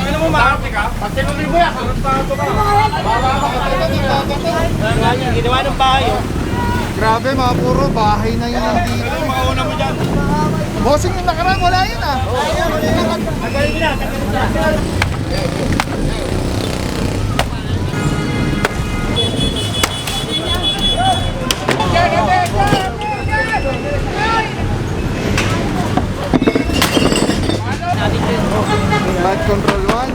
Ano mo makakati ka? Pagtinong libo yan. Ginawa ng bahay. Grabe mga puro, bahay na yun dito. Mauna mo dyan. Bossing yung nakaraan, wala yun ah. Tagalin na. Bad control 1.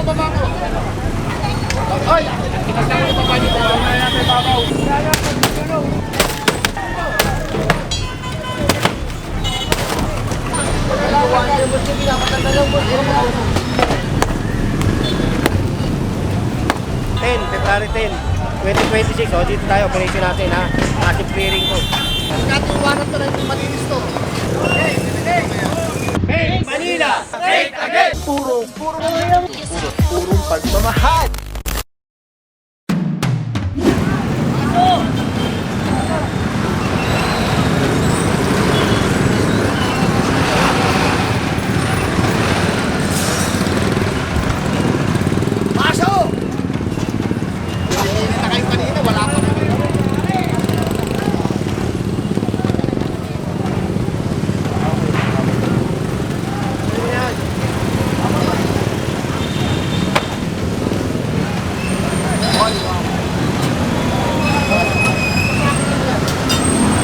Babango. Oy! Kinagtang mo pa dito. Babaw. February 10, 2026. O, dito tayo, operation natin ha. Active clearing ko. Katiwanan to na yung malinis to. Hey, Manila! Straight again! Purong pagmamahal.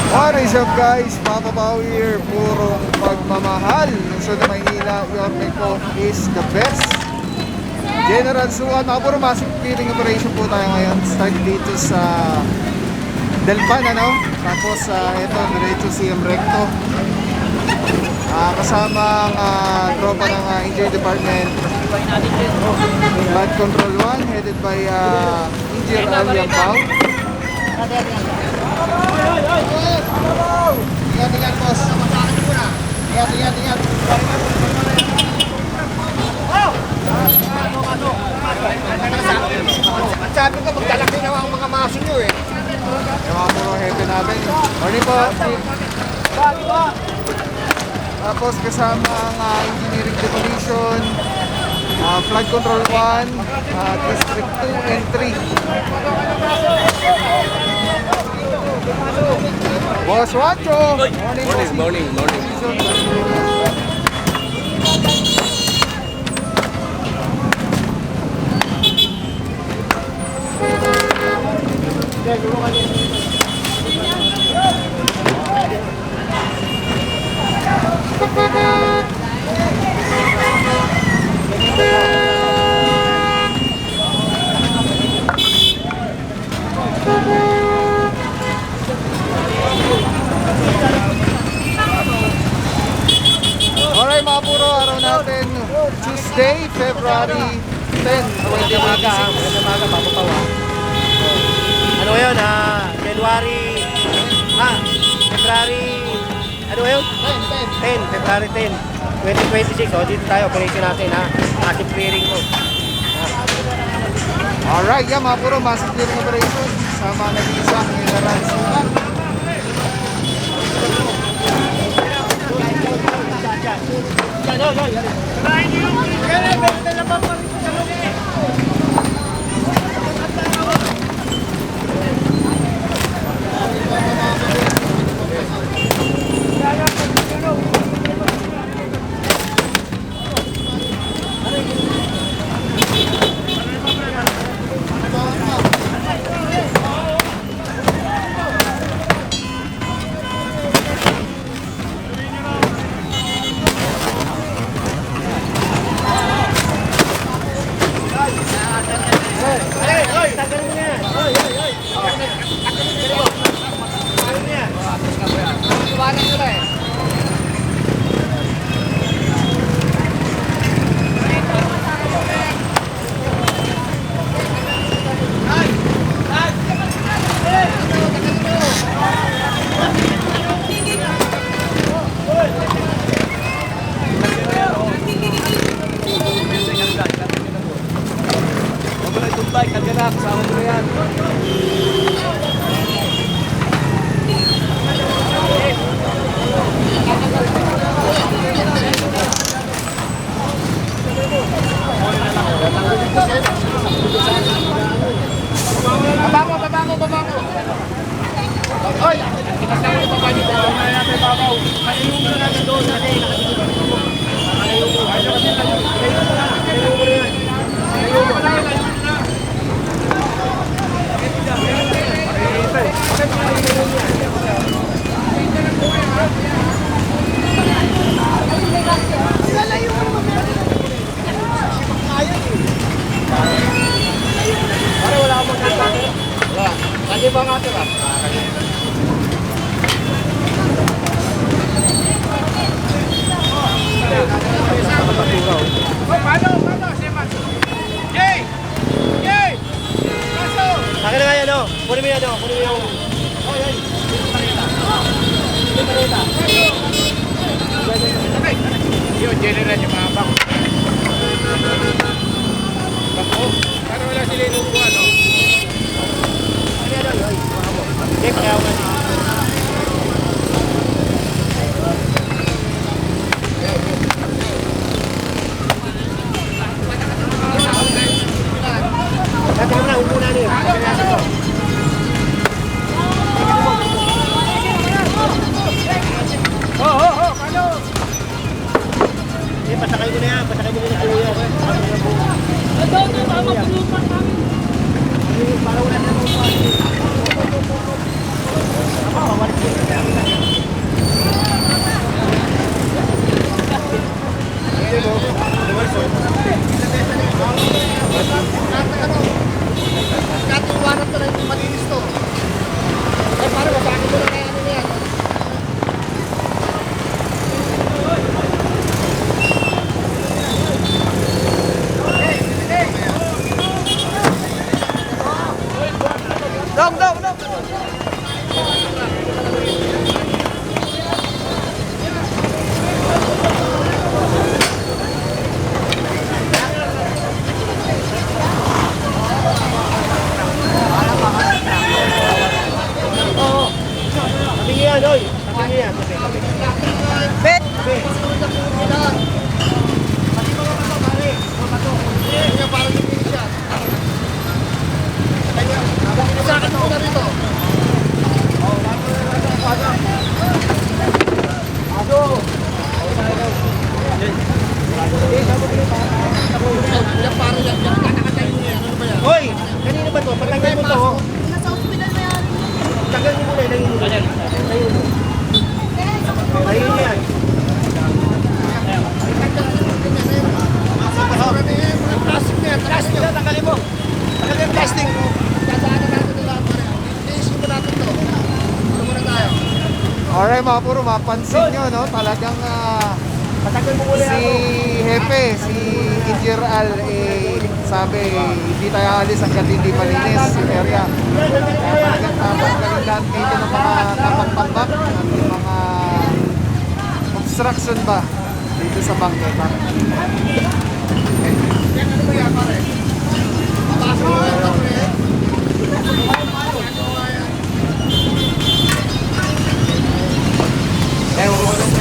What is up guys, Papa Pao here, purong pagmamahal. Lungsod ng Maynila, your Meco is the best. General Suan, mga puro massive clearing operation po tayo ngayon. Start dito sa Delpan, ano? Tapos ito, diretso CM Recto. Kasama ang tropa ng Injury Department. Bad Control 1, headed by Engineer Aliam Pao. Ingat, boss. Ingat. At sabi ko, magdalaki na ang mga maso nyo eh. Yung mga puro heavy natin. Morning po. Tapos kasama ang engineering demolition, flood control 1, district 2 and 3. Boss Wacho! Morning. Alright mga puro, araw natin Tuesday, February 10, 2026. Magandang umaga, Papa Pao. Ano yun, February, ano yun? 10, February 10, 2026. O, dito tayo, operation natin ha. Active clearing ko. Alright, yan mga puro, massive clearing operation. Sama nag-iisang General Suan. bike, karga na, kasama mo na yan. Babango. Oy! Kinasama yung baba dito. Mamaya natin babaw. Kaliyung mo natin doon natin. Kaliyung mo. Kaliyung mo yan. Para wala akong magkakaroon. Wala. Kasi ba nga ito ba? Paano? Jay! Akin na nga yan, kunin mo yan, kunin mo yung... Oh, yan. Yun, general yung mga bang. Para wala sila inuupuan, no? Ano yan, oy? Check, kaya ako nga. Dati mo na, upo na niyo. Paano? Pasakay mo na yan, pasakay mo na yan. Para wala na mong katiwanan to na yung malinis to. Eh, para mabakit mo na kaya ano yan. Dong! Patingin yan, oy! Patingin yan. Bet! Parang hindi siya. Sakit mo na rito. Hoy! Kanina ba to? Patanggal mo to. Nasa ospital mo yan. Tanggal mo muna. Ilayin mo. Ilayin mo yan. Plastic na yan. Plastic na. Tanggalin mo. Tanggalin yung plastic. Dadaanan natin nila. Iisip mo natin to. Ito muna tayo. Alright mga puro, mapansin nyo, no? Talagang Patanggal mo muna si Hepe, si Engineer Al, sabi, hindi tayo alis hanggang hindi malinis yung area. Kaya talagang tatanggalin lahat dito ng mga tambak-tambak at yung mga obstruction ba dito sa bangketa. Ano ba yan, pare? Mabasa mo yan, pare. Makukulat mo.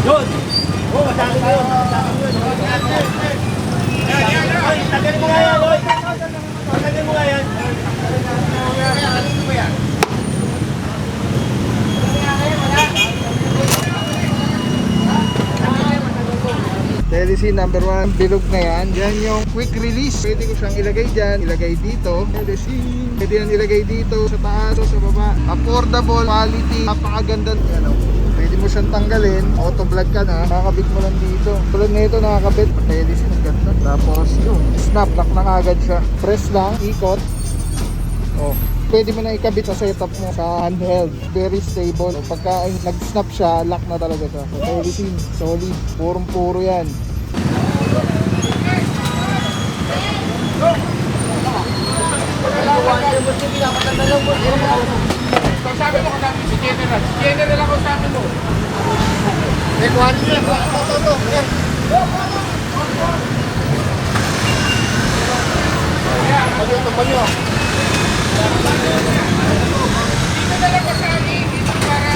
Yun! medicine number 1, bilog na yan. Yan yung quick release. Pwede ko siyang ilagay dyan, ilagay dito. Medicine. Pwede yan ilagay dito, sa taas o sa baba. Affordable, quality, napakaganda. Yan, oh. Pwede mo siyang tanggalin, auto vlog ka na, nakakabit mo lang dito. Tulad na ito nakakabit, medicine, ang ganda. Tapos yung snap, lock na agad siya. Press lang, ikot. Oh. Pwede mo na ikabit sa setup mo sa handheld. Very stable. Pagka nag-snap siya, lock na talaga siya. So, medicine, solid. Purong-puro yan. Sabi mo kung si General. Si General ako sabi mo. May quality yan. Ito. Yan. Ito banyo. Dito na lang ko sa akin. Dito para...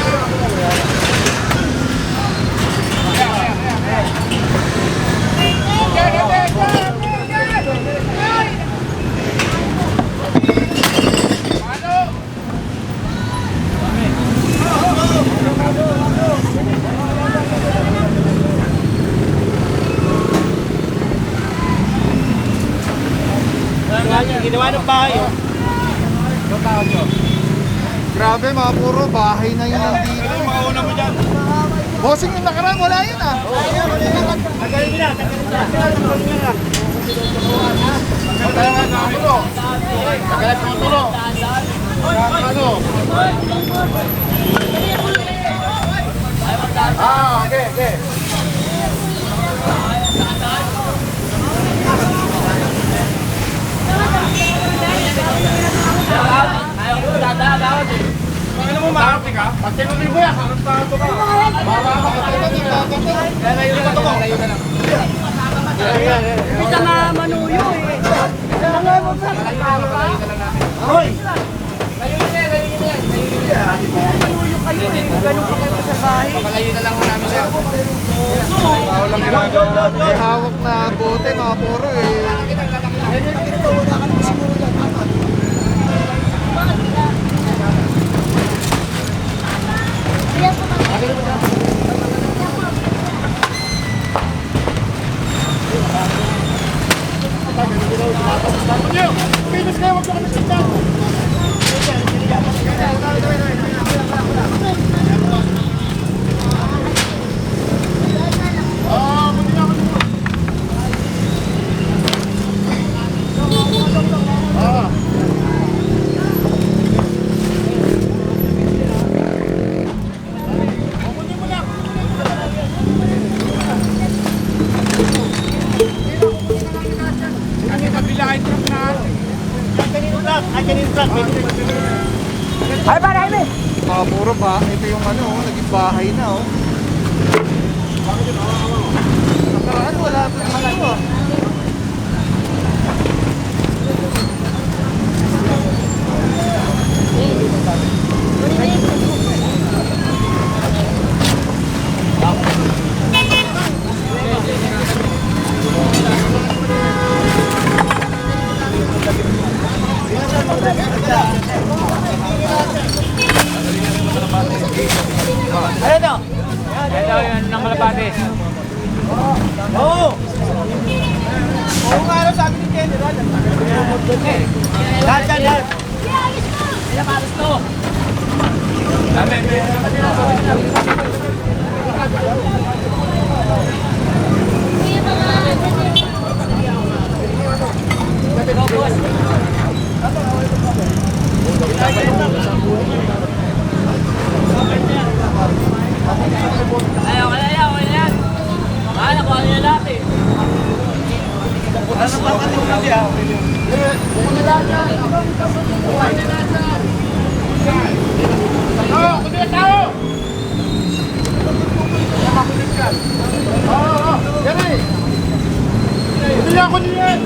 Ginawa ng bahay, oh. Grabe mga puro, bahay na yun nandito. Mauna mo dyan. Bossing yung nakaraan, wala yun ah. Tagalin nila. Tagalan na ako. Tagalan titulo. Ano? Okay. Ano mo makakapit ka? Pagtinuloy mo yan, harap pa ito ka. Baba ka, layo na lang. Kita nga manuyo eh. Hoy! Manuyo kayo eh. Ganun pa kayo sa bahay. Papalayo na lang mo namin siya. May hawak na bote mga puro eh. Pinos kayo, wag mo kami sa Mga puro ba, ito yung ano, naging bahay na oh. Nakaraan wala pa yung ano ah. Ano ito? Ito yun, ng Malabate. Oo! Oo nga araw sabi ni General. Lahat. Ilang aras to? Ayaw na yan. Akala ko ano yan lahat eh. Ano pa pati mo siya? Kundi tao! Yan eh! Kundi ako niyan!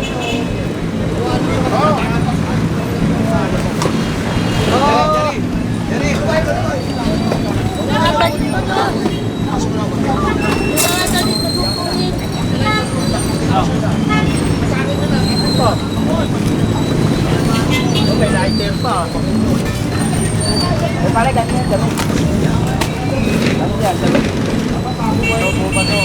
May lighter pa. Pare, ganyan. Ano yan? Ano ba to?